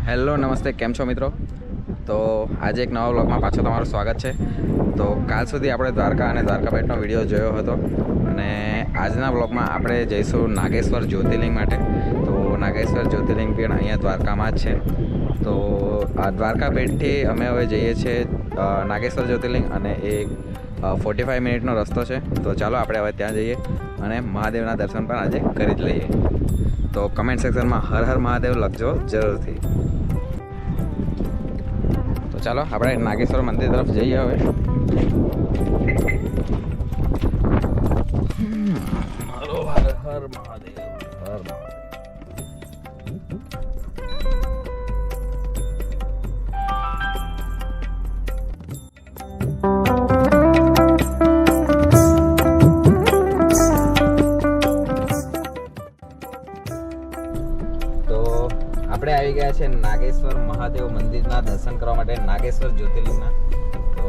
Hello નમસ્તે, કેમ છો મિત્રો? તો આજે એક નવા વ્લોગમાં પાછો તમારું સ્વાગત છે. તો કાલ સુધી આપણે દ્વારકા અને દ્વારકા બેટનો વિડીયો જોયો હતો અને આજના વ્લોગમાં આપણે જઈશું નાગેશ્વર જ્યોતિર્લિંગ માટે. તો નાગેશ્વર જ્યોતિર્લિંગ પણ અહીંયા દ્વારકામાં જ છે. તો આ દ્વારકા બેટથી અમે હવે જઈએ છીએ નાગેશ્વર જ્યોતિર્લિંગ અને એક 45 મિનિટનો રસ્તો છે. તો ચાલો આપણે હવે ત્યાં જઈએ અને મહાદેવના દર્શન પણ આજે કરી જ લઈએ. તો કમેન્ટ સેક્શનમાં હર હર મહાદેવ લખજો જરૂરથી. તો ચાલો આપણે નાગેશ્વર મંદિર તરફ જઈએ હવે. હર હર મહાદેવ, હર મહાદેવ. આપણે આવી ગયા છે નાગેશ્વર મહાદેવ મંદિરના દર્શન કરવા માટે, નાગેશ્વર જ્યોતિર્લિંગના. તો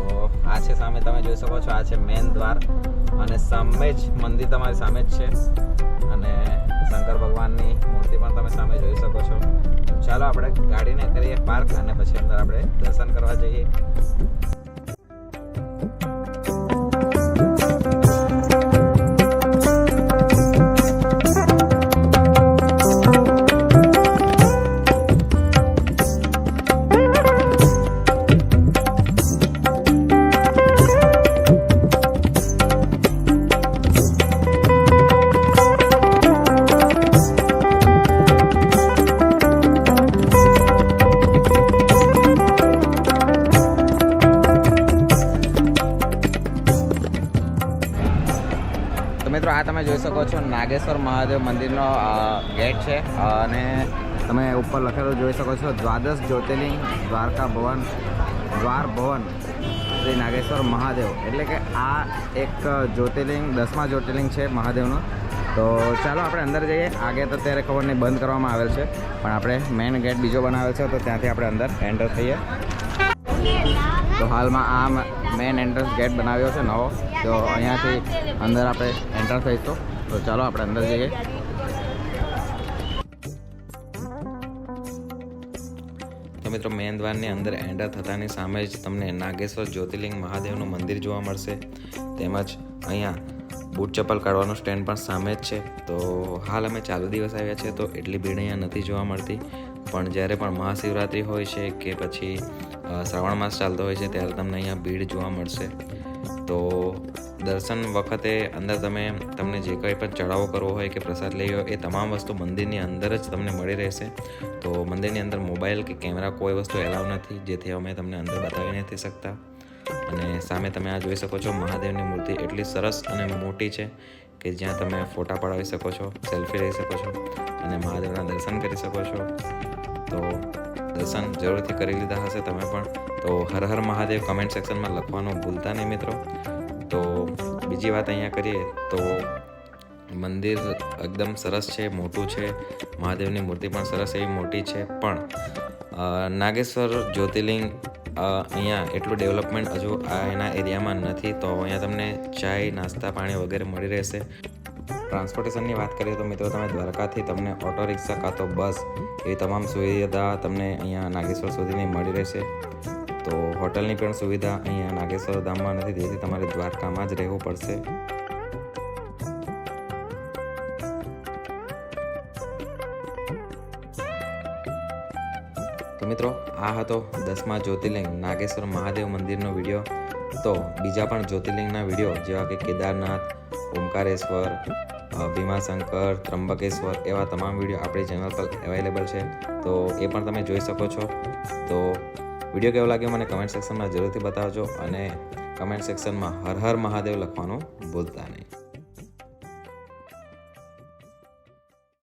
આ છે સામે તમે જોઈ શકો છો, આ છે મેન દ્વાર અને સામે જ મંદિર તમારી સામે જ છે અને શંકર ભગવાનની મૂર્તિ પણ તમે સામે જોઈ શકો છો. ચાલો આપણે ગાડીને કરીએ પાર્ક અને પછી અંદર આપણે દર્શન કરવા જઈએ. મિત્રો આ તમે જોઈ શકો છો નાગેશ્વર મહાદેવ મંદિરનો ગેટ છે અને તમે ઉપર લખેલું જોઈ શકો છો દ્વાદશ જ્યોતિર્લિંગ દ્વારકા ભવન, દ્વાર ભવન શ્રી નાગેશ્વર મહાદેવ. એટલે કે આ એક જ્યોતિર્લિંગ 10મા જ્યોતિર્લિંગ છે મહાદેવનું. તો ચાલો આપણે અંદર જઈએ. આગે તો અત્યારે ખબર નહીં બંધ કરવામાં આવેલ છે, પણ આપણે મેઇન ગેટ બીજો બનાવેલ છે, તો ત્યાંથી આપણે અંદર એન્ટર થઈએ. તો હાલમાં આ મેઇન એન્ટ્રન્સ ગેટ બનાવ્યો છે નવો, તો અહીંયાથી અંદર આપણે એન્ટર થઈશું. તો ચાલો આપણે અંદર જઈએ. તો મિત્રો મેઇન દ્વારની અંદર એન્ટર થતાની સામે જ તમને નાગેશ્વર જ્યોતિર્લિંગ મહાદેવનું મંદિર જોવા મળશે. તેમજ અહીંયા બૂટ ચપ્પલ કાઢવાનું સ્ટેન્ડ પણ સામે જ છે. તો હાલ અમે ચાલુ દિવસ આવ્યા છે, તો એટલી ભીડ અહીંયા નથી જોવા મળતી, પણ જ્યારે પણ મહાશિવરાત્રિ હોય છે કે પછી શ્રાવણ માસ ચાલતો હોય છે ત્યારે તમને અહીંયા ભીડ જોવા મળશે. તો દર્શન વખતે અંદર તમને જે કંઈ પણ ચઢાવો કરવો હોય કે પ્રસાદ લેવો હોય એ તમામ વસ્તુ મંદિરની અંદર જ તમને મળી રહેશે. તો મંદિરની અંદર મોબાઈલ કે કેમેરા કોઈ વસ્તુ એલાવ નથી, જેથી અમે તમને અંદર બતાવી નથી શકતા. અને સામે તમે આ જોઈ શકો છો મહાદેવની મૂર્તિ એટલી સરસ અને મોટી છે કે જ્યાં તમે ફોટા પડાવી શકો છો, સેલ્ફી લઈ શકો છો અને મહાદેવના દર્શન કરી શકો છો. તો દર્શન જરૂરથી કરી લીધા હશે તમે પણ. તો હર હર મહાદેવ કમેન્ટ સેક્શનમાં લખવાનું ભૂલતા નહીં મિત્રો. તો બીજી વાત અહીંયા કરીએ તો મંદિર એકદમ સરસ છે, મોટું છે, મહાદેવની મૂર્તિ પણ સરસ એવી મોટી છે. પણ નાગેશ્વર જ્યોતિર્લિંગ અહીંયા એટલું ડેવલપમેન્ટ હજુ એના એરિયામાં નથી. તો અહીંયા તમને ચાય, નાસ્તા, પાણી વગેરે મળી રહેશે. ટ્રાન્સપોર્ટેશનની વાત કરીએ તો મિત્રો તમે દ્વારકાથી તમને ઓટો રિક્ષા કાં તો બસ એવી તમામ સુવિધા તમને અહીંયા નાગેશ્વર સુધીની મળી રહેશે. તો હોટલની પણ સુવિધા અહીંયા નાગેશ્વર ધામમાં નથી, તેથી તમારે દ્વારકામાં જ રહેવું પડશે. તો મિત્રો આ હતો 10મા જ્યોતિર્લિંગ નાગેશ્વર મહાદેવ મંદિરનો વિડીયો. તો બીજા પણ જ્યોતિર્લિંગના વિડીયો જેવા કે કેદારનાથ, ઓમકારેશ્વર, ભીમાશંકર, ત્રંબકેશ્વર એવા તમામ વિડીયો આપણી ચેનલ પર અવેલેબલ છે, તો એ પણ તમે જોઈ શકો છો. તો વિડીયો કેવો લાગ્યો મને કમેન્ટ સેક્શનમાં જરૂરથી બતાવજો અને કમેન્ટ સેક્શનમાં હર હર મહાદેવ લખવાનું ભૂલતા નહીં.